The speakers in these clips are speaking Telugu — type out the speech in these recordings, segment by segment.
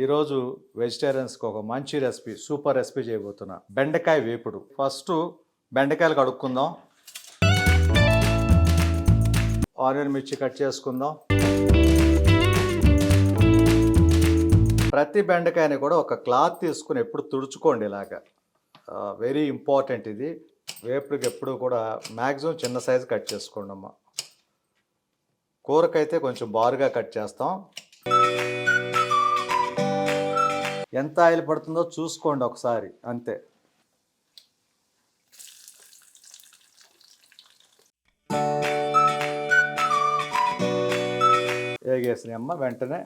ఈరోజు వెజిటేరియన్స్కి ఒక మంచి రెసిపీ, సూపర్ రెసిపీ చేయబోతున్నా. బెండకాయ వేపుడు. ఫస్ట్ బెండకాయలు కడుక్కుందాం. ఆనియన్ మిర్చి కట్ చేసుకుందాం. ప్రతి బెండకాయని కూడా ఒక క్లాత్ తీసుకుని ఎప్పుడు తుడుచుకోండి. ఇలాగా వెరీ ఇంపార్టెంట్ ఇది. వేపుడుకి ఎప్పుడు కూడా మ్యాక్సిమం చిన్న సైజు కట్ చేసుకోండి అమ్మ. కూరకైతే కొంచెం బారుగా కట్ చేస్తాం. ఎంత ఆయిల్ పడుతుందో చూసుకోండి ఒకసారి, అంతే. వేగేసినాయి అమ్మ. వెంటనే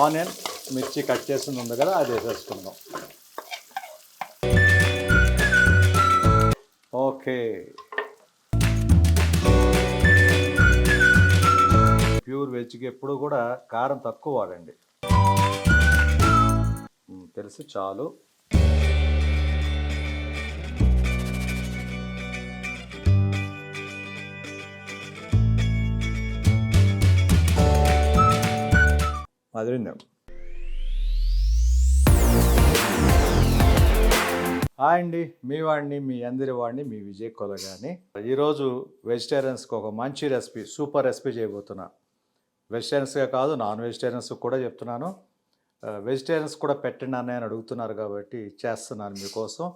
ఆనియన్ మిర్చి కట్ చేసింది ఉంది కదా, అది వేసేసుకుందాం. ఓకే, ప్యూర్ వెజ్కి ఎప్పుడు కూడా కారం తక్కువ వాడండి. తెలిసి చాలు. అదిరింది. హాయ్ అండి, మీ వాడిని, మీ అందరి వాడిని, మీ విజయ్ కొలగాని. ఈరోజు వెజిటేరియన్స్కి ఒక మంచి రెసిపీ, సూపర్ రెసిపీ చేయబోతున్నా. వెజిటేరియన్స్గా కాదు, నాన్ వెజిటేరియన్స్ కూడా చెప్తున్నాను. వెజిటేరియన్స్ కూడా పెట్టండి అన్నయ్య అని అడుగుతున్నారు కాబట్టి చేస్తున్నాను మీకోసం.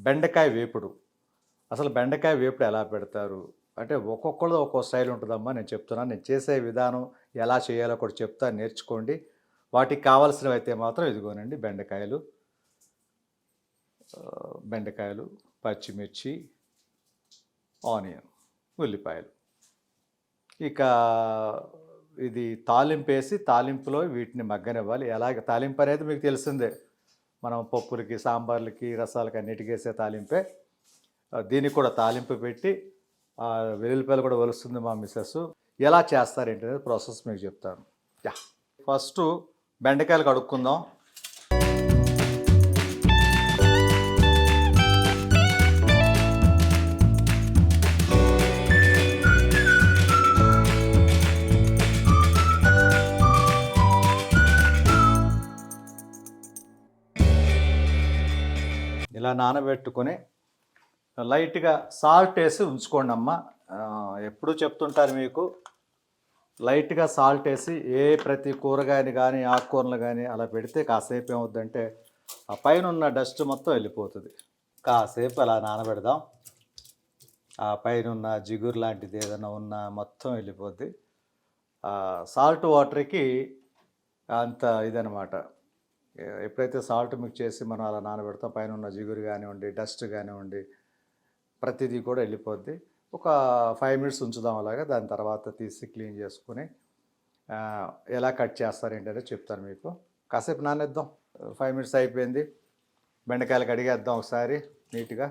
బెండకాయ వేపుడు. అసలు బెండకాయ వేపుడు ఎలా పెడతారు అంటే ఒక్కొక్కళ్ళు ఒక్కో స్టైల్ ఉంటుందమ్మా. నేను చెప్తున్నాను, నేను చేసే విధానం ఎలా చేయాలో కూడా చెప్తాను, నేర్చుకోండి. వాటికి కావాల్సినవి అయితే మాత్రం ఇదిగోనండి, బెండకాయలు, పచ్చిమిర్చి, ఆనియన్, ఉల్లిపాయలు. ఇక ఇది తాలింపు వేసి, తాలింపులో వీటిని మగ్గనివ్వాలి. ఎలాగ తాలింపు అనేది మీకు తెలిసిందే, మనం పప్పులకి, సాంబార్లకి, రసాలకి అన్నిటికీ వేసే తాలింపే. దీనికి కూడా తాలింపు పెట్టి వెల్లుల్లిపాయలు కూడా వలుస్తుంది మా మిస్సెస్. ఎలా చేస్తారేంటి అనేది ప్రాసెస్ మీకు చెప్తాను. ఫస్ట్ బెండకాయలు కడుక్కుందాం. ఇలా నానబెట్టుకొని లైట్గా సాల్ట్ వేసి ఉంచుకోండి అమ్మ. ఎప్పుడు చెప్తుంటారు మీకు, లైట్గా సాల్ట్ వేసి ప్రతి కూరగాయని కానీ ఆకుకూరలు కానీ అలా పెడితే కాసేపు ఏమవుద్దంటే ఆ పైన ఉన్న డస్ట్ మొత్తం వెళ్ళిపోతుంది. కాసేపు అలా నానబెడదాం. ఆ పైన ఉన్న జిగురు లాంటిది ఏదైనా ఉన్నా మొత్తం వెళ్ళిపోద్ది. సాల్ట్ వాటర్కి అంత ఇదనమాట. ఎప్పుడైతే సాల్ట్ మిక్స్ చేసి మనం అలా నానబెడతాం, పైన ఉన్న జిగురు కానివ్వండి, డస్ట్ కానివ్వండి, ప్రతిదీ కూడా వెళ్ళిపోద్ది. ఒక 5 మినిట్స్ ఉంచుదాం అలాగా. దాని తర్వాత తీసి క్లీన్ చేసుకుని ఎలా కట్ చేస్తారేంటనే చెప్తాను మీకు. కాసేపు నానేద్దాం. 5 మినిట్స్ అయిపోయింది. బెండకాయలు కడిగేద్దాం ఒకసారి నీట్గా.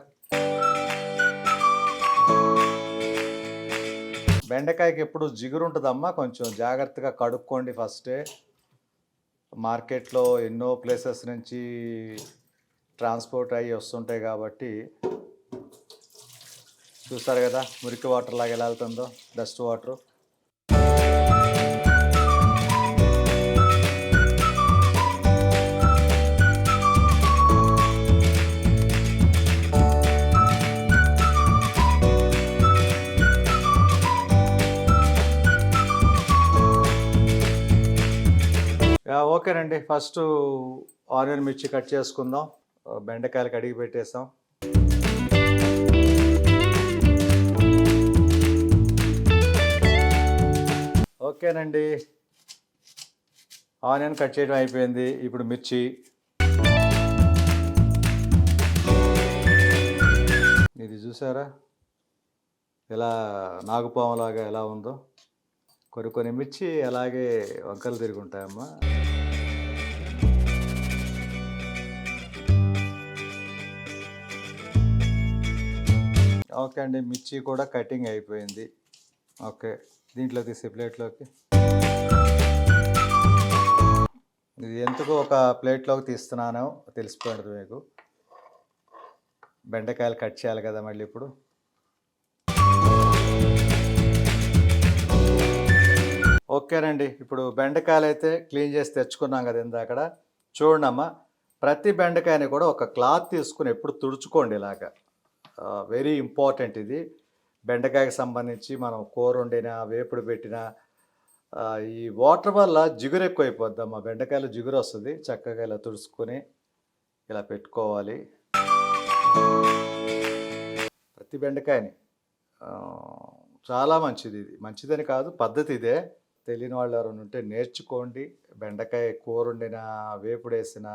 బెండకాయకి ఎప్పుడు జిగురు ఉంటుందమ్మా, కొంచెం జాగ్రత్తగా కడుక్కోండి ఫస్టే. మార్కెట్లో ఎన్నో ప్లేసెస్ నుంచి ట్రాన్స్పోర్ట్ అయ్యి వస్తుంటాయి కాబట్టి చూస్తారు కదా, మురికి వాటర్ లాగా ఎలా వెళ్తుందో, డస్ట్ వాటరు. ఓకేనండి, ఫస్ట్ ఆనియన్ మిర్చి కట్ చేసుకుందాం. బెండకాయలు కడిగి పెట్టేసాం. ఓకేనండి, ఆనియన్ కట్ చేయడం అయిపోయింది. ఇప్పుడు మిర్చి. ఇది చూసారా ఎలా నాగుపాములాగా ఎలా ఉందో. కొన్ని మిర్చి అలాగే వంకలు తిరిగి ఉంటాయమ్మా. ఓకే అండి, మిర్చి కూడా కటింగ్ అయిపోయింది. ఓకే, దీంట్లో తీసే ప్లేట్లోకి. ఇది ఎందుకు ఒక ప్లేట్లోకి తీస్తున్నానో తెలిసిపోయింది మీకు. బెండకాయలు కట్ చేయాలి కదా మళ్ళీ ఇప్పుడు. ఓకేనండి. ఇప్పుడు బెండకాయలు అయితే క్లీన్ చేసి తెచ్చుకున్నాం కదా ఇందాకడ. చూడండమ్మా, ప్రతి బెండకాయని కూడా ఒక క్లాత్ తీసుకుని ఎప్పుడు తుడుచుకోండి ఇలాగా. వెరీ ఇంపార్టెంట్ ఇది. బెండకాయకి సంబంధించి మనం కూర వండినా, వేపుడు పెట్టినా ఈ వాటర్ వల్ల జిగురు ఎక్కువైపోద్దమ్మా. బెండకాయలు జిగురు వస్తుంది. చక్కగా ఇలా తుడుచుకొని ఇలా పెట్టుకోవాలి ప్రతి బెండకాయని. చాలా మంచిది ఇది. మంచిదని కాదు, పద్ధతి ఇదే. తెలియని వాళ్ళు ఎవరైనా ఉంటే నేర్చుకోండి. బెండకాయ కూర వండినా, వేపుడేసినా,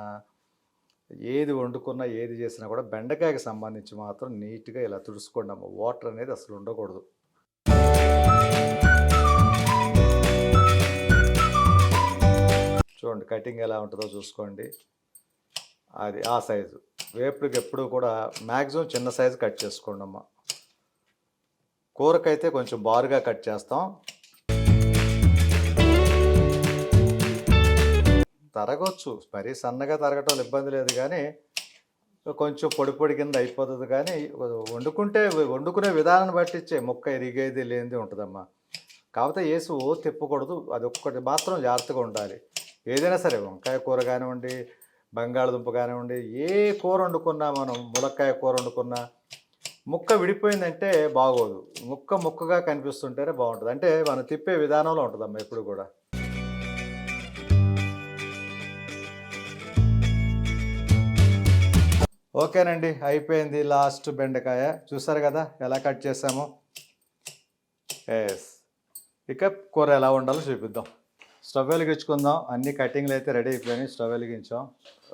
ఏది వండుకున్నా, ఏది చేసినా కూడా బెండకాయకి సంబంధించి మాత్రం నీట్గా ఇలా తుడుచుకోండి అమ్మ. వాటర్ అనేది అసలు ఉండకూడదు. చూడండి కటింగ్ ఎలా ఉంటుందో చూసుకోండి. అది ఆ సైజు. వేపుడికి ఎప్పుడు కూడా మ్యాక్సిమం చిన్న సైజు కట్ చేసుకోండి అమ్మ. కూరకైతే కొంచెం బారుగా కట్ చేస్తాం. తరగవచ్చు, మరీ సన్నగా తరగటం ఇబ్బంది లేదు, కానీ కొంచెం పొడి పొడి కింద అయిపోతుంది. కానీ వండుకునే విధానాన్ని బట్టి ముక్క ఎరిగేది లేనిది ఉంటుందమ్మా. కాకపోతే వేసి తిప్పకూడదు. అది ఒక్కటి మాత్రం జాగ్రత్తగా ఉండాలి. ఏదైనా సరే, వంకాయ కూర కానివ్వండి, బంగాళదుంప కానివ్వండి, ఏ కూర వండుకున్నా, మనం ములక్కాయ కూర వండుకున్నా ముక్క విడిపోయిందంటే బాగోదు. ముక్కగా కనిపిస్తుంటేనే బాగుంటుంది. అంటే మనం తిప్పే విధానంలో ఉంటుందమ్మా ఎప్పుడు కూడా. ఓకేనండి, అయిపోయింది. లాస్ట్ బెండకాయ చూసారు కదా ఎలా కట్ చేసామో. ఎస్, ఇక కూర ఎలా ఉండాలో చూపిద్దాం. స్టవ్ వెలిగించుకుందాం. అన్ని కటింగ్లు అయితే రెడీ అయిపోయినాయి. స్టవ్ వెలిగించాం.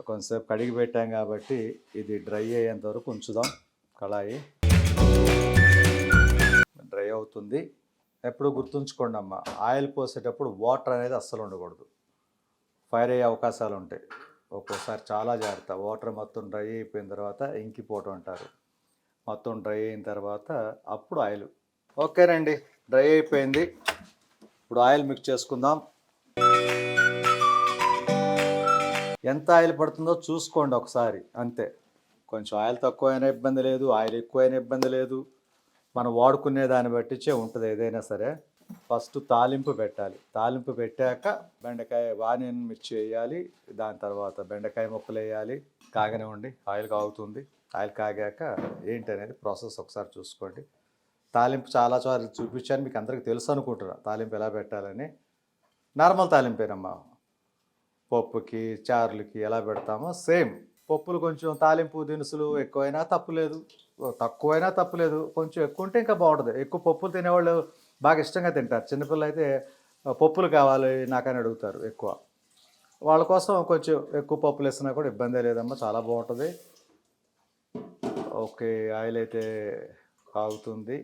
కొంతసేపు కడిగి పెట్టాం కాబట్టి ఇది డ్రై అయ్యేంత వరకు ఉంచుదాం. కళాయి డ్రై అవుతుంది. ఎప్పుడు గుర్తుంచుకోండి అమ్మ, ఆయిల్ పోసేటప్పుడు వాటర్ అనేది అస్సలు ఉండకూడదు. ఫైర్ అయ్యే అవకాశాలు ఉంటాయి. ఒక్కోసారి చాలా జాగ్రత్త. వాటర్ మొత్తం డ్రై అయిపోయిన తర్వాత ఇంకిపోవటం అంటారు. మొత్తం డ్రై అయిన తర్వాత అప్పుడు ఆయిల్. ఓకేనండి, డ్రై అయిపోయింది. ఇప్పుడు ఆయిల్ మిక్స్ చేసుకుందాం. ఎంత ఆయిల్ పడుతుందో చూసుకోండి ఒకసారి, అంతే. కొంచెం ఆయిల్ తక్కువైనా ఇబ్బంది లేదు, ఆయిల్ ఎక్కువైనా ఇబ్బంది లేదు. మనం వాడుకునే దాన్ని బట్టించే ఉంటుంది ఏదైనా సరే. ఫస్ట్ తాలింపు పెట్టాలి. తాలింపు పెట్టాక బెండకాయ ఆనియన్ మిర్చి వేయాలి. దాని తర్వాత బెండకాయ ముక్కలు వేయాలి. కాగనివ్వండి, ఆయిల్ కాగుతుంది. ఆయిల్ కాగాక ఏంటి అనేది ప్రాసెస్ ఒకసారి చూసుకోండి. తాలింపు చాలాసార్లు చూపించాను, మీకు అందరికీ తెలుసు అనుకుంటున్నా తాలింపు ఎలా పెట్టాలని. నార్మల్ తాలింపేనమ్మా. పప్పుకి, చారులకి ఎలా పెడతామో సేమ్. పప్పులు కొంచెం తాలింపు దినుసులు ఎక్కువైనా తప్పులేదు, తక్కువైనా తప్పులేదు. కొంచెం ఎక్కువ ఉంటే ఇంకా బాగుంటుంది. ఎక్కువ పప్పులు తినేవాళ్ళు బాగా ఇష్టంగా తింటారు. చిన్నపిల్లలు అయితే పప్పులు కావాలి నాకని అడుగుతారు ఎక్కువ. వాళ్ళ కోసం కొంచెం ఎక్కువ పప్పులు వేసినా కూడా ఇబ్బంది లేదమ్మా, చాలా బాగుంటుంది. ఓకే, ఆయిల్ అయితే కాగుతుంది.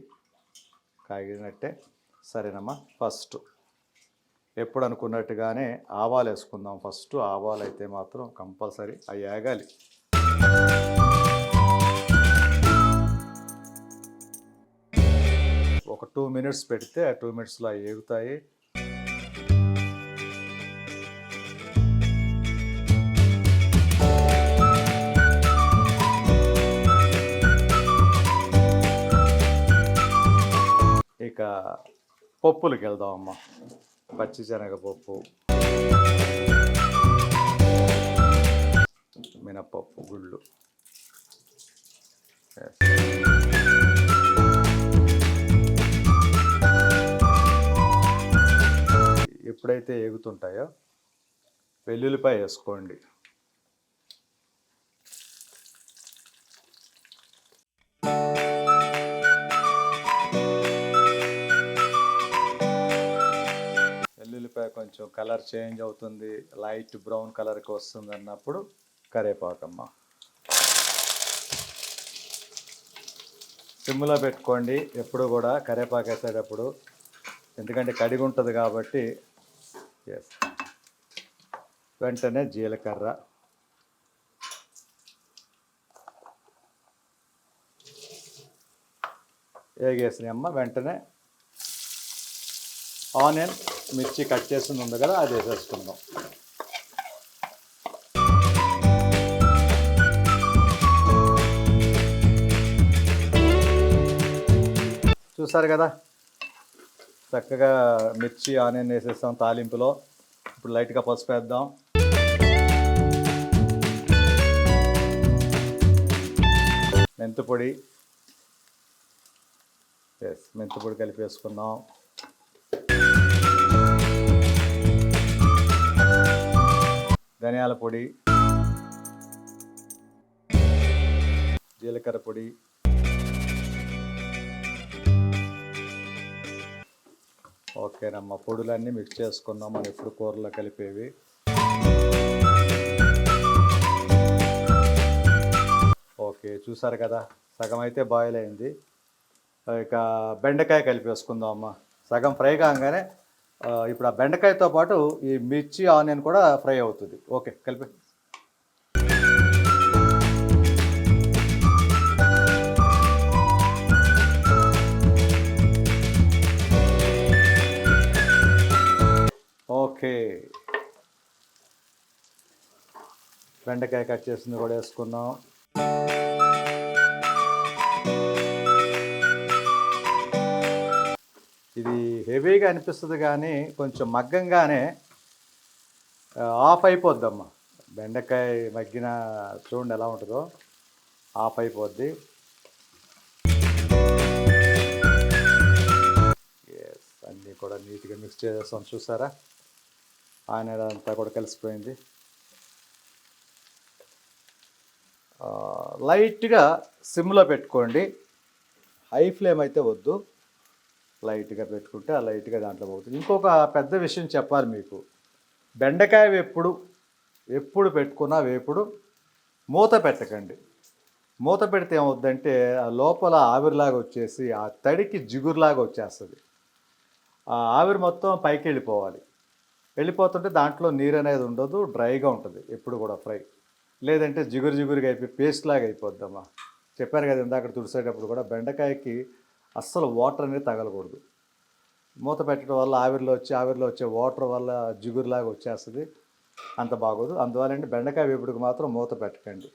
కాగినట్టే. సరేనమ్మా, ఫస్ట్ ఎప్పుడు అనుకున్నట్టుగానే ఆవాలు వేసుకుందాం. ఫస్ట్ ఆవాలు అయితే మాత్రం కంపల్సరీ అవి ఏగాలి. ఒక 2 minutes పెడితే ఆ 2 minutesలో అవి ఏగుతాయి. ఇక పప్పులకి వెళ్దామమ్మా. పచ్చిశనగపప్పు, మినప్పప్పు గుళ్ళు. ఎప్పుడైతే ఏగుతుంటాయో వెల్లుల్లిపాయ వేసుకోండి. వెల్లుల్లిపాయ కొంచెం కలర్ చేంజ్ అవుతుంది, లైట్ బ్రౌన్ కలర్కి వస్తుంది అన్నప్పుడు కరివేపాకమ్మ. సిమ్లో పెట్టుకోండి ఎప్పుడు కూడా కరివేపాకు వేసేటప్పుడు, ఎందుకంటే కడిగి ఉంటుంది కాబట్టి. ఎస్, వెంటనే జీలకర్ర, వేగేసినాయి అమ్మ. వెంటనే ఆనియన్ మిర్చి కట్ చేసింది ఉంది కదా, అది వేసేసుకుందాం. చూసారు కదా చక్కగా మిర్చి ఆనియన్ వేసేస్తాం తాలింపులో. ఇప్పుడు లైట్గా పసుపు వేద్దాం. మెంతిపొడి, మెంతిపొడి కలిపి వేసుకుందాం. ధనియాల పొడి, జీలకర్ర పొడి, ఓకేనమ్మా. పొడులన్నీ మిక్స్ చేసుకుందాం మనం ఎప్పుడు కూరలో కలిపేవి. ఓకే, చూసారు కదా, సగం అయితే బాయిల్ అయింది. ఇక బెండకాయ కలిపేసుకుందాం అమ్మ. సగం ఫ్రై కాగానే ఇప్పుడు ఆ బెండకాయతో పాటు ఈ మిర్చి ఆనియన్ కూడా ఫ్రై అవుతుంది. ఓకే, కలిపి. ఓకే, బెండకాయ కట్ చేసింది కూడా వేసుకుందాం. ఇది హెవీగా అనిపిస్తుంది కానీ కొంచెం మగ్గంగానే ఆఫ్ అయిపోద్దమ్మా. బెండకాయ మగ్గిన చూడండి ఎలా ఉంటుందో, ఆఫ్ అయిపోద్ది. ఎస్, అన్నీ కూడా నీట్గా మిక్స్ చేసేస్తాం. చూసారా, ఆనియన్ అంతా కూడా కలిసిపోయింది. లైట్గా సిమ్లో పెట్టుకోండి, హై ఫ్లేమ్ అయితే వద్దు. లైట్గా పెట్టుకుంటే ఆ లైట్గా దాంట్లో పోతుంది. ఇంకొక పెద్ద విషయం చెప్పాలి మీకు, బెండకాయ ఎప్పుడు పెట్టుకున్నా వేపుడు మూత పెట్టకండి. మూత పెడితే ఏమవుద్దంటే ఆ లోపల ఆవిరిలాగా వచ్చేసి ఆ తడికి జిగురులాగా వచ్చేస్తుంది. ఆ ఆవిరి మొత్తం పైకి వెళ్ళిపోతుంటే దాంట్లో నీరు అనేది ఉండదు, డ్రైగా ఉంటుంది ఎప్పుడు కూడా ఫ్రై. లేదంటే జిగురుగా అయిపోయి పేస్ట్ లాగా అయిపోద్దమ్మా. చెప్పాను కదా ఇందాక తుడిసేటప్పుడు కూడా, బెండకాయకి అస్సలు వాటర్ అనేది తగలకూడదు. మూత పెట్టడం వల్ల ఆవిరిలో వచ్చే వాటర్ వల్ల జిగురులాగా వచ్చేస్తుంది, అంత బాగోదు. అందువల్ల బెండకాయ వేపుడుకు మాత్రం మూత పెట్టకండి.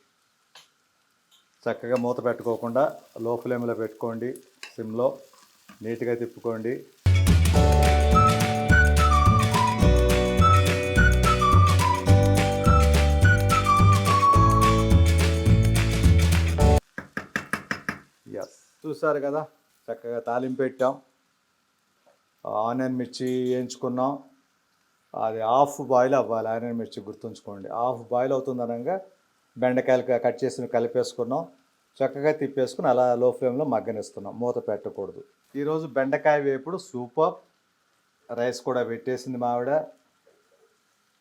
చక్కగా మూత పెట్టుకోకుండా లో ఫ్లేమ్లో పెట్టుకోండి, సిమ్లో నీట్గా తిప్పుకోండి. ఎస్, చూసారు కదా, చక్కగా తాలింపు పెట్టాం. ఆనియన్ మిర్చి వేయించుకున్నాం. అది హాఫ్ బాయిల్ అవ్వాలి. ఆనియన్ మిర్చి గుర్తుంచుకోండి, హాఫ్ బాయిల్ అవుతుంది అనగా బెండకాయలు కట్ చేసి కలిపేసుకున్నాం. చక్కగా తిప్పేసుకుని అలా లో ఫ్లేమ్లో మగ్గనిస్తున్నాం, మూత పెట్టకూడదు. ఈరోజు బెండకాయ వేపుడు సూపర్. రైస్ కూడా పెట్టేసింది మావిడ.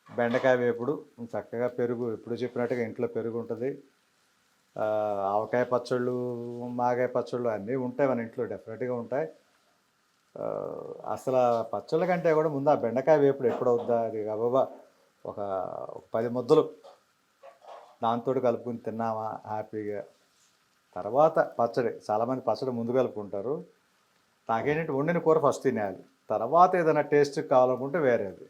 బెండకాయ వేపుడు చక్కగా పెరుగు, ఎప్పుడు చెప్పినట్టుగా ఇంట్లో పెరుగు ఉంటుంది. ఆవకాయ పచ్చళ్ళు, మాగాయ పచ్చళ్ళు అన్నీ ఉంటాయి మన ఇంట్లో, డెఫినెట్గా ఉంటాయి. అసలు పచ్చళ్ళ కంటే కూడా ముందు ఆ బెండకాయ వేపుడు ఎప్పుడు అవుద్దా అది గబగబా ఒక 10 ముద్దలు దాంతో కలుపుకుని తిన్నామా హ్యాపీగా. తర్వాత పచ్చడి, చాలామంది పచ్చడి ముందు కలుపుకుంటారు. నాకేంటంటే వండిన కూర ఫస్ట్ తినేయాలి, తర్వాత ఏదైనా టేస్ట్ కావాలనుకుంటే వేరేది.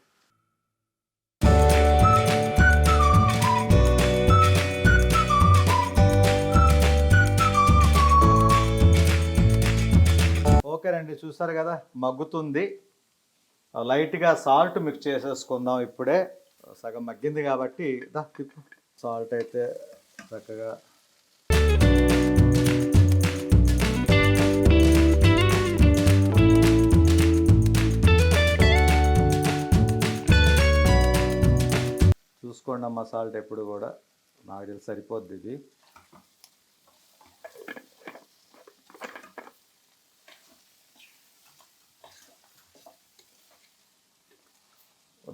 ఓకేనండి, చూసారు కదా మగ్గుతుంది. లైట్గా సాల్ట్ మిక్స్ చేసేసుకుందాం. ఇప్పుడే సగం మగ్గింది కాబట్టి సాల్ట్ అయితే చక్కగా చూసుకోండి అమ్మ. సాల్ట్ ఎప్పుడు కూడా నాకు తెలిసి సరిపోద్ది ఇది.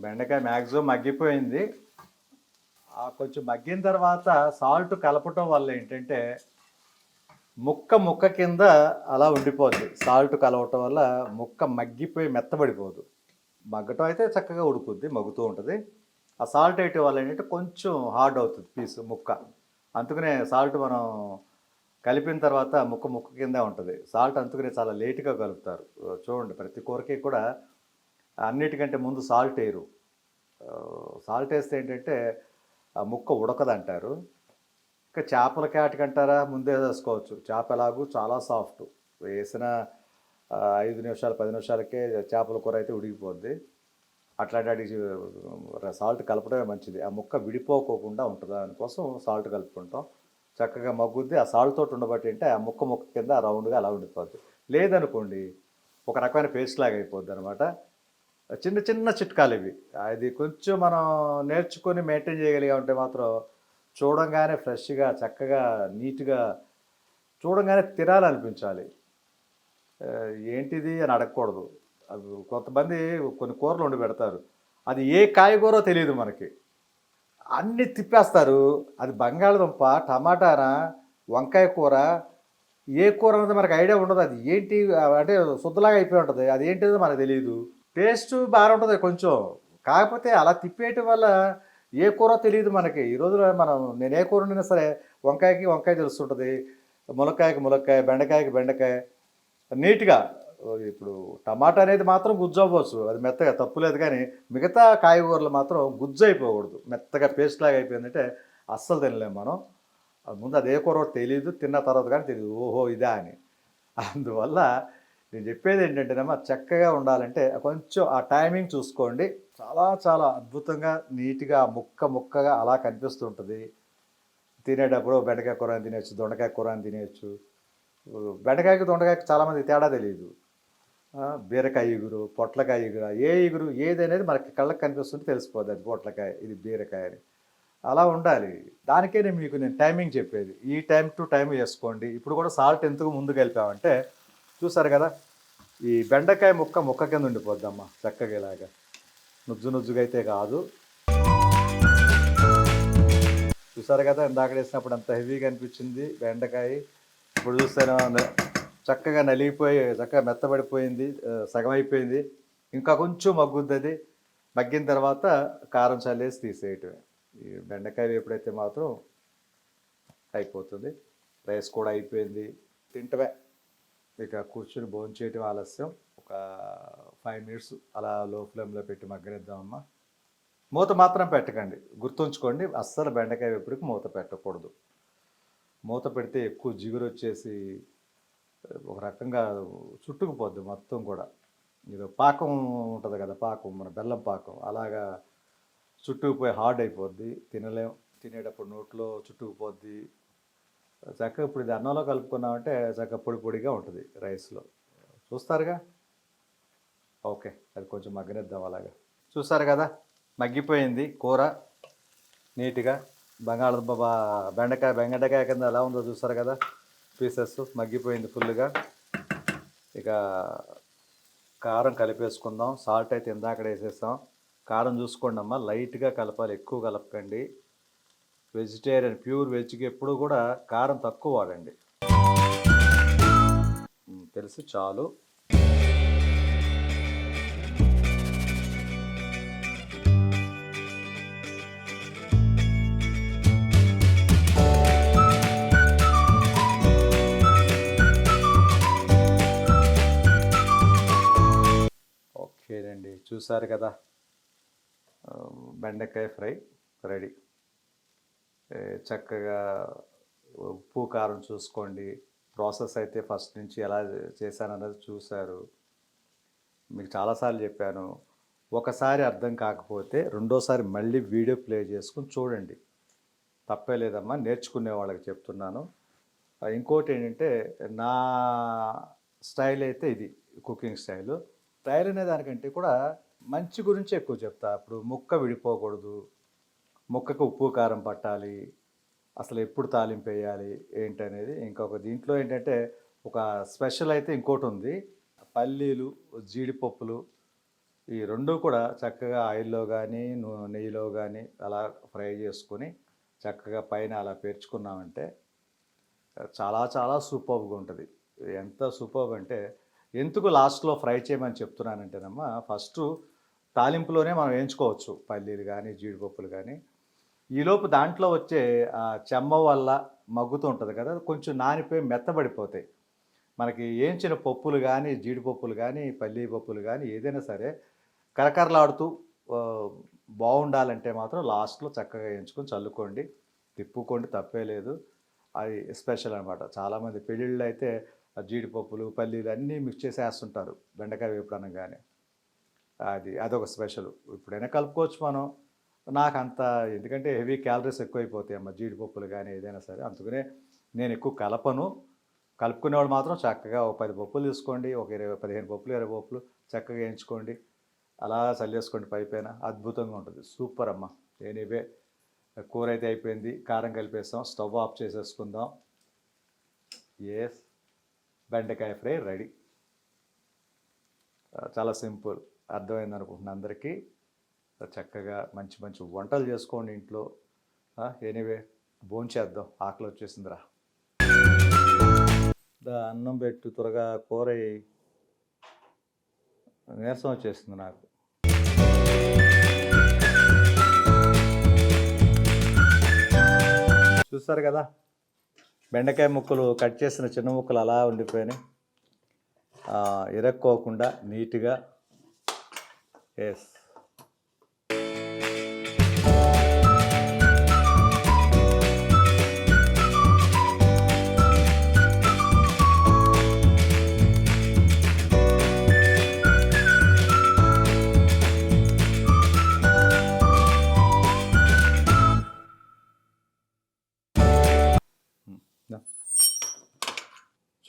బెండకాయ మ్యాక్సిమం మగ్గిపోయింది. కొంచెం మగ్గిన తర్వాత సాల్ట్ కలపటం వల్ల ఏంటంటే ముక్క కింద అలా ఉండిపోద్ది. సాల్ట్ కలవటం వల్ల ముక్క మగ్గిపోయి మెత్తబడిపోదు. మగ్గటం అయితే చక్కగా ఉడుకుద్ది, మగ్గుతూ ఉంటుంది. ఆ సాల్ట్ వేయటం వల్ల ఏంటంటే కొంచెం హార్డ్ అవుతుంది పీసు, ముక్క. అందుకనే సాల్ట్ మనం కలిపిన తర్వాత ముక్క కింద ఉంటుంది సాల్ట్. అందుకనే చాలా లేట్గా కలుపుతారు. చూడండి, ప్రతి కూరకి కూడా అన్నిటికంటే ముందు సాల్ట్ వేయరు. సాల్ట్ వేస్తే ఏంటంటే ఆ ముక్క ఉడకదంటారు. ఇంకా చేపల కాటికంటారా, ముందే వేసుకోవచ్చు. చేప ఎలాగూ చాలా సాఫ్ట్, వేసిన 5 నిమిషాలు 10 నిమిషాలకే చేపల కూర అయితే ఉడికిపోద్ది. అట్లాంటి వాటికి సాల్ట్ కలపడమే మంచిది. ఆ ముక్క విడిపోకోకుండా ఉంటుంది, దానికోసం సాల్ట్ కలుపుకుంటాం. చక్కగా మగ్గుద్ది. ఆ సాల్ట్ తోటి ఉండబట్టి అంటే ఆ ముక్క ముక్క కింద రౌండ్గా అలా ఉండిపోద్ది. లేదనుకోండి ఒక రకమైన పేస్ట్ లాగా అయిపోద్ది అనమాట. చిన్న చిన్న చిట్కాలు ఇవి. అది కొంచెం మనం నేర్చుకొని మెయింటైన్ చేయగలిగామంటే మాత్రం చూడంగానే ఫ్రెష్గా చక్కగా నీట్గా చూడంగానే తినాలనిపించాలి. ఏంటిది అని అడగకూడదు. అవి కొంతమంది కొన్ని కూరలు వండి పెడతారు, అది ఏ కాయగూరో తెలియదు మనకి, అన్నీ తిప్పేస్తారు. అది బంగాళదుంప, టమాటానా, వంకాయ కూర, ఏ కూర అన్నది మనకు ఐడియా ఉండదు. అది ఏంటి అంటే శుద్ధలాగా అయిపోయి ఉంటుంది, అది ఏంటిదో మనకు తెలియదు. టేస్ట్ బాగా ఉంటుంది కొంచెం, కాకపోతే అలా తిప్పేయటం వల్ల ఏ కూర తెలియదు మనకి. ఈ రోజున నేను ఏ కూర వండినా సరే వంకాయకి వంకాయ తెలుస్తుంటుంది, ములక్కాయకి ములక్కాయ, బెండకాయకి బెండకాయ నీట్గా. ఇప్పుడు టమాటా అనేది మాత్రం గుజ్జు అవ్వచ్చు, అది మెత్తగా తప్పులేదు, కానీ మిగతా కాయగూరలు మాత్రం గుజ్జు అయిపోకూడదు. మెత్తగా పేస్ట్ లాగా అయిపోయిందంటే అస్సలు తినలేము మనం. ముందు అదే కూర తెలియదు, తిన్న తర్వాత కానీ తెలియదు ఓహో ఇదా అని. అందువల్ల నేను చెప్పేది ఏంటంటేనమ్మా, చక్కగా ఉండాలంటే కొంచెం ఆ టైమింగ్ చూసుకోండి. చాలా చాలా అద్భుతంగా నీట్గా ముక్క ముక్కగా అలా కనిపిస్తుంటుంది. తినేటప్పుడు బెండకాయ కూర అని తినేయచ్చు, దొండకాయ కూర అని తినేయచ్చు. బెండకాయకి దొండకాయకి చాలామంది తేడా తెలియదు. బీరకాయ ఇగురు, పొట్లకాయ ఇగురు, ఏ ఇగురు ఏది అనేది మనకి కళ్ళకి కనిపిస్తుంటే తెలిసిపోద్ది అది పొట్లకాయ, ఇది బీరకాయ అని. అలా ఉండాలి. దానికే నేను టైమింగ్ చెప్పేది. ఈ టైం టు టైం వేసుకోండి. ఇప్పుడు కూడా సాల్ట్ ఎందుకు ముందు కలిపామంటే చూసారు కదా, ఈ బెండకాయ ముక్క ముక్క కింద ఉండిపోద్దమ్మా చక్కగా ఇలాగా, నుజ్జు నుజ్జుగా అయితే కాదు. చూసారు కదా, ఇందాక వేసినప్పుడు అంత హెవీగా అనిపించింది బెండకాయ. ఇప్పుడు చూస్తాను చక్కగా నలిగిపోయి చక్కగా మెత్తబడిపోయింది, సగం అయిపోయింది. ఇంకా కొంచెం మగ్గుద్ది. అది మగ్గిన తర్వాత కారం చల్లేసి తీసేయటమే. ఈ బెండకాయ ఎప్పుడైతే మాత్రం అయిపోతుంది. రైస్ కూడా అయిపోయింది, తింటమే. ఇక కూర్చొని భోంచేయటం ఆలస్యం. ఒక 5 మినిట్స్ అలా లో ఫ్లేమ్లో పెట్టి మగ్గనిద్దామమ్మా. మూత మాత్రం పెట్టకండి, గుర్తుంచుకోండి. అస్సలు బెండకాయ వేపుడికి మూత పెట్టకూడదు. మూత పెడితే ఎక్కువ జిగురు వచ్చేసి ఒక రకంగా చుట్టుకుపోద్ది మొత్తం కూడా. ఇది పాకం ఉంటుంది కదా, పాకం మన బెల్లం పాకం, అలాగా చుట్టుకుపోయి హార్డ్ అయిపోద్ది, తినలేం. తినేటప్పుడు నోట్లో చుట్టుకుపోద్ది. చక్కగా ఇప్పుడు ఇది అన్నంలో కలుపుకున్నామంటే చక్కగా పొడి పొడిగా ఉంటుంది రైస్లో. చూస్తారుగా. ఓకే, అది కొంచెం మగ్గనిద్దాం అలాగా. చూస్తారు కదా, మగ్గిపోయింది కూర నీట్గా. బంగాళదుంప బెండకాయ కింద ఎలా ఉందో చూస్తారు కదా, పీసెస్ మగ్గిపోయింది ఫుల్గా. ఇక కారం కలిపేసుకుందాం. సాల్ట్ అయితే ఇందాకడ వేసేస్తాం. కారం చూసుకోండి అమ్మ, లైట్గా కలపాలి, ఎక్కువ కలపకండి. వెజిటేరియన్ ప్యూర్ వెజ్కి ఎప్పుడు కూడా కారం తక్కువ వాడండి. తెలిసి చాలు. ఓకేనండి, చూసారు కదా, బెండకాయ ఫ్రై రెడీ. చక్కగా ఉప్పు కారం చూసుకోండి. ప్రాసెస్ అయితే ఫస్ట్ నుంచి ఎలా చేశానన్నది చూశారు. మీకు చాలాసార్లు చెప్పాను, ఒకసారి అర్థం కాకపోతే రెండోసారి మళ్ళీ వీడియో ప్లే చేసుకుని చూడండి, తప్పే లేదమ్మా. నేర్చుకునే వాళ్ళకి చెప్తున్నాను. ఇంకోటి ఏంటంటే, నా స్టైల్ అయితే ఇది కుకింగ్ స్టైల్ అనే దానికంటే కూడా మంచి గురించి ఎక్కువ చెప్తా. ఇప్పుడు ముక్క విడిపోకూడదు, ముక్కకు ఉప్పు కారం పట్టాలి, అసలు ఎప్పుడు తాలింపు వేయాలి ఏంటనేది. ఇంకొక దీంట్లో ఏంటంటే ఒక స్పెషల్ అయితే ఇంకోటి ఉంది. పల్లీలు, జీడిపప్పులు ఈ రెండు కూడా చక్కగా ఆయిల్లో కానీ నెయ్యిలో కానీ అలా ఫ్రై చేసుకొని చక్కగా పైన అలా పేర్చుకున్నామంటే చాలా చాలా సూపర్గా ఉంటుంది. ఎంత సూపర్ అంటే, ఎందుకు లాస్ట్లో ఫ్రై చేయమని చెప్తున్నానంటేనమ్మా, ఫస్ట్ తాలింపులోనే మనం వేయించుకోవచ్చు పల్లీలు కానీ జీడిపప్పులు కానీ. ఈలోపు దాంట్లో వచ్చే చెమ్మ వల్ల మగ్గుతూ ఉంటుంది కదా, కొంచెం నానిపోయి మెత్తబడిపోతాయి. మనకి వేయించిన పప్పులు కానీ జీడిపప్పులు కానీ పల్లీ పప్పులు కానీ ఏదైనా సరే కరకరలాడుతూ బాగుండాలంటే మాత్రం లాస్ట్లో చక్కగా వేయించుకొని చల్లుకోండి, తిప్పుకోండి, తప్పే లేదు. అది స్పెషల్ అనమాట. చాలామంది పెళ్ళిళ్ళు అయితే ఆ జీడిపప్పులు పల్లీలు అన్నీ మిక్స్ చేసి వేస్తుంటారు బెండకాయ వేపుడు అనగానే. అదొక స్పెషల్. ఇప్పుడైనా కలుపుకోవచ్చు మనం. నాకు అంత, ఎందుకంటే హెవీ క్యాలరీస్ ఎక్కువైపోతాయి అమ్మ జీడిపప్పులు కానీ ఏదైనా సరే. అందుకనే నేను ఎక్కువ కలపను. కలుపుకునేవాళ్ళు మాత్రం చక్కగా ఒక 10 పప్పులు తీసుకోండి, ఒక 15 పప్పులు 20 పప్పులు చక్కగా వేయించుకోండి, అలా చల్లేసుకోండి పైపైన. అద్భుతంగా ఉంటుంది, సూపర్ అమ్మ. ఎనీవే, కూర అయితే అయిపోయింది, కారం కలిపేస్తాం, స్టవ్ ఆఫ్ చేసేసుకుందాం. ఎస్, బెండకాయ ఫ్రై రెడీ. చాలా సింపుల్, అర్థమైంది అనుకుంటున్నాను అందరికీ. చక్కగా మంచి మంచి వంటలు చేసుకోండి ఇంట్లో. ఎనీవే, భోంచేద్దాం, ఆకలి వచ్చేసిందిరా. అన్నం పెట్టు త్వరగా, కూర నీరసం వచ్చేస్తుంది నాకు. చూస్తారు కదా, బెండకాయ ముక్కలు కట్ చేసిన చిన్న ముక్కలు అలా ఉండిపోయినాయి, ఇరక్కోకుండా నీట్గా. ఎస్,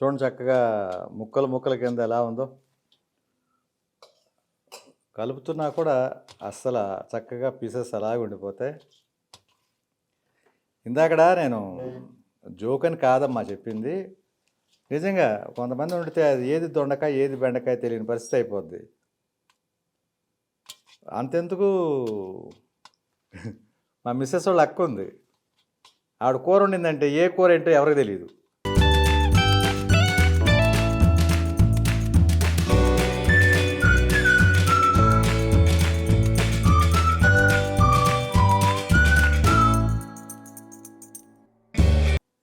చూడండి చక్కగా ముక్కల కింద ఎలా ఉందో. కలుపుతున్నా కూడా అస్సలు చక్కగా పీసెస్ అలాగే ఉండిపోతాయి. ఇందాకడ నేను జోక్ అని కాదమ్మా చెప్పింది, నిజంగా కొంతమంది వండితే అది ఏది దొండకాయ ఏది బెండకాయ తెలియని పరిస్థితి అయిపోద్ది. అంతెందుకు, మా మిస్సెస్ వాళ్ళు అక్క ఉంది, ఆవిడ కూర వండిందంటే ఏ కూర ఏంటో ఎవరికి తెలియదు.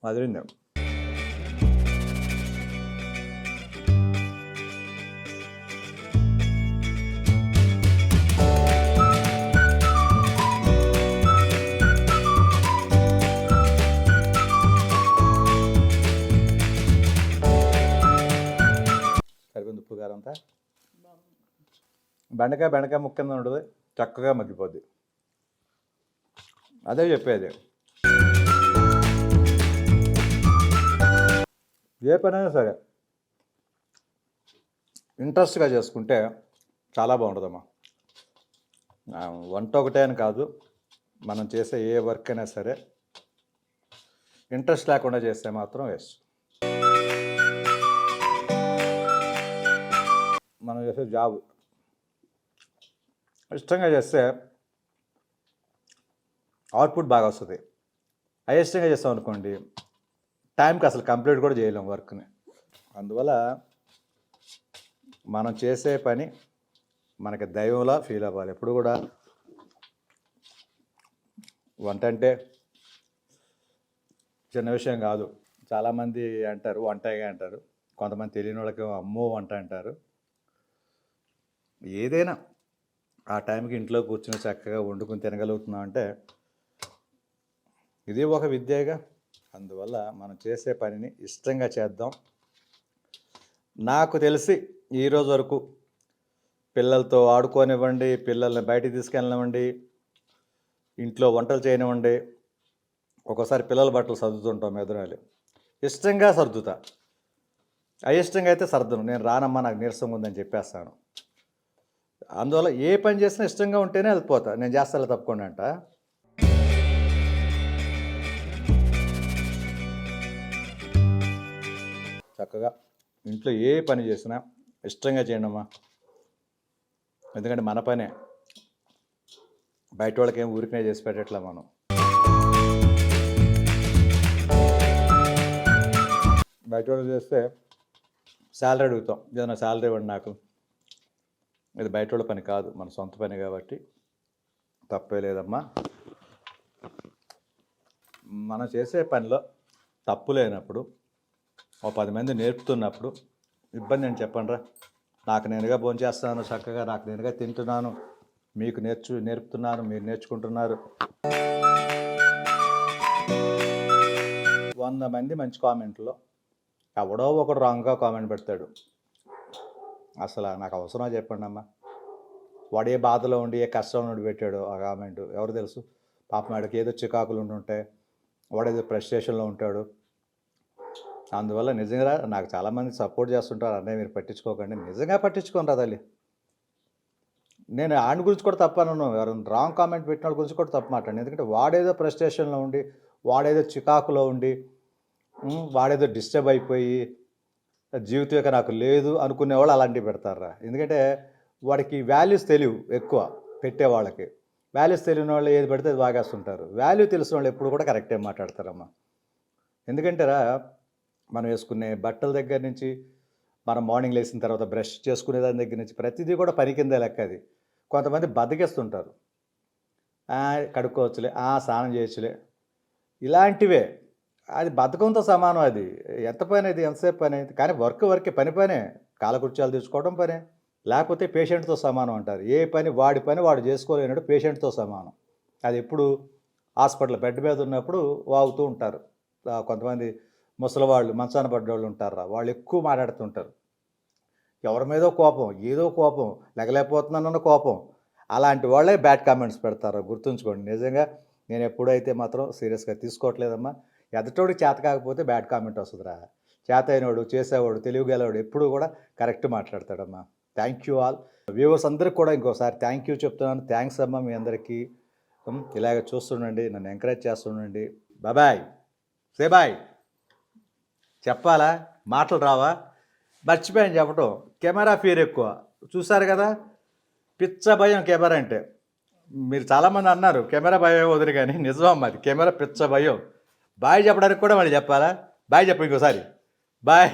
అదిరిందా? సరిపోయింది ఉప్పు కారం అంతా. బెండకాయ ముక్క కింద ఉంటుంది, చక్కగా మగ్గిపోద్ది. అదే చెప్పేది, ఏ పనైనా సరే ఇంట్రెస్ట్గా చేసుకుంటే చాలా బాగుంటుందమ్మా. వంట ఒకటే అని కాదు, మనం చేసే ఏ వర్క్ అయినా సరే ఇంట్రెస్ట్ లేకుండా చేస్తే మాత్రం వేస్ట్. మనం చేసే జాబ్ ఇష్టంగా చేస్తే అవుట్పుట్ బాగా వస్తుంది. అయిష్టంగా చేస్తాం అనుకోండి, టైంకి అసలు కంప్లీట్ కూడా చేయలేం వర్క్ని. అందువల్ల మనం చేసే పని మనకి దైవంలా ఫీల్ అవ్వాలి ఎప్పుడు కూడా. వంట అంటే చిన్న విషయం కాదు. చాలామంది అంటారు వంటగా అంటారు, కొంతమంది తెలియని వాళ్ళకి అమ్మో వంట అంటారు. ఏదైనా ఆ టైంకి ఇంట్లో కూర్చుని చక్కగా వండుకుని తినగలుగుతున్నాం అంటే ఇది ఒక విద్యగా. అందువల్ల మనం చేసే పనిని ఇష్టంగా చేద్దాం. నాకు తెలిసి ఈరోజు వరకు పిల్లలతో ఆడుకోనివ్వండి, పిల్లల్ని బయటికి తీసుకెళ్ళనివ్వండి, ఇంట్లో వంటలు చేయనివ్వండి, ఒక్కోసారి పిల్లల బట్టలు సర్దుతుంటాం ఎదురాలి, ఇష్టంగా సర్దుతా. అయిష్టంగా అయితే సర్దును. నేను రానమ్మా నాకు నీరసంగా ఉందని చెప్పేస్తాను. అందువల్ల ఏ పని చేసినా ఇష్టంగా ఉంటేనే వెళ్ళిపోతా. నేను చేస్తాను తప్పకుండా అంట. చక్కగా ఇంట్లో ఏ పని చేసినా ఇష్టంగా చేయండి అమ్మా. ఎందుకంటే మన పనే, బయట వాళ్ళకి ఏం ఊరికనే చేసి పెట్టట్లా మనం. బయట వాళ్ళు చేస్తే శాలరీ అడుగుతాం, ఏదైనా శాలరీ ఇవ్వండి నాకు. ఇది బయట వాళ్ళ పని కాదు, మన సొంత పని కాబట్టి తప్పే లేదమ్మా. మనం చేసే పనిలో తప్పు లేనప్పుడు, ఓ 10 మంది నేర్పుతున్నప్పుడు ఇబ్బంది అని చెప్పండిరా. నాకు నేనుగా భోంచేస్తాను, చక్కగా నాకు నేనుగా తింటున్నాను, మీకు నేర్పుతున్నాను, మీరు నేర్చుకుంటున్నారు. 100 మంది మంచి కామెంట్లో ఎవడో ఒకడు రాంగ్గా కామెంట్ పెడతాడు. అసలు నాకు అవసరమా చెప్పండి అమ్మా. వాడు ఏ బాధలో ఉండి ఏ కష్టంలో ఉండి పెట్టాడు ఆ కామెంట్ ఎవరు తెలుసు. పాపం వాడికి ఏదో చికాకులు ఉంటుంటాయి, వాడేదో ఫ్రస్ట్రేషన్లో ఉంటాడు. అందువల్ల నిజంగా నాకు చాలామంది సపోర్ట్ చేస్తుంటారు, అన్నయ్య మీరు పట్టించుకోకండి. నిజంగా పట్టించుకోను రా తల్లి. నేను ఆయన గురించి కూడా తప్ప అనను, ఎవరైనా రాంగ్ కామెంట్ పెట్టిన వాళ్ళ గురించి కూడా తప్పు మాట్లాడండి. ఎందుకంటే వాడేదో ఫ్రస్ట్రేషన్లో ఉండి, వాడేదో చికాకులో ఉండి, వాడేదో డిస్టర్బ్ అయిపోయి జీవితం ఇక నాకు లేదు అనుకునే వాళ్ళు అలాంటివి పెడతారా. ఎందుకంటే వాడికి వాల్యూస్ తెలియవు ఎక్కువ, పెట్టే వాళ్ళకి వాల్యూస్ తెలియని వాళ్ళు ఏది పెడితే అది బాగేస్తుంటారు. వాల్యూ తెలిసిన వాళ్ళు ఎప్పుడు కూడా కరెక్టే మాట్లాడతారమ్మా. ఎందుకంటేరా మనం వేసుకునే బట్టల దగ్గర నుంచి, మనం మార్నింగ్ లేచిన తర్వాత బ్రష్ చేసుకునే దాని దగ్గర నుంచి ప్రతిదీ కూడా పని కింద లెక్క. అది కొంతమంది బద్దకేస్తుంటారు, కడుక్కోవచ్చులే, స్నానం చేయొచ్చులే, ఇలాంటివే. అది బద్ధకంతో సమానం. అది ఎంత పని, అది ఎంతసేపు పని. కానీ వర్కే, పనే, కాలకృత్యాలు తీసుకోవడం పనే. లేకపోతే పేషెంట్తో సమానం అంటారు. ఏ పని వాడు చేసుకోలేనాడు, పేషెంట్తో సమానం. అది ఎప్పుడు హాస్పిటల్ బెడ్ మీద ఉన్నప్పుడు వాగుతూ ఉంటారు. కొంతమంది ముసలివాళ్ళు, మంచాన పడ్డవాళ్ళు ఉంటారా, వాళ్ళు ఎక్కువ మాట్లాడుతుంటారు. ఎవరి మీదో కోపం, ఏదో కోపం, లెగలేకపోతున్నానన్న కోపం. అలాంటి వాళ్ళే బ్యాడ్ కామెంట్స్ పెడతారు, గుర్తుంచుకోండి. నిజంగా నేను ఎప్పుడైతే మాత్రం సీరియస్గా తీసుకోవట్లేదమ్మా. ఎదటోడికి చేత కాకపోతే బ్యాడ్ కామెంట్ వస్తుందిరా. చేత అయినవాడు, చేసేవాడు, తెలివిగలవాడు ఎప్పుడు కూడా కరెక్ట్ మాట్లాడతాడమ్మా. థ్యాంక్ యూ ఆల్ వ్యూవర్స్ అందరికి కూడా ఇంకోసారి థ్యాంక్ యూ చెప్తున్నాను. థ్యాంక్స్ అమ్మా మీ అందరికీ. ఇలాగ చూస్తుండండి, నన్ను ఎంకరేజ్ చేస్తుండండి. Bye, say bye. చెప్పాలా, మాటలు రావా, మర్చిపోయాను చెప్పటం. కెమెరా ఫియర్ ఎక్కువ, చూసారు కదా, పిచ్చ భయం కెమెరా అంటే. మీరు చాలామంది అన్నారు కెమెరా భయం వదిలి, కానీ నిజమమ్మా అది కెమెరా పిచ్చ భయం. బాయ్ చెప్పడానికి కూడా మళ్ళీ చెప్పాలా. బాయ్ చెప్పు ఇంకోసారి, బాయ్.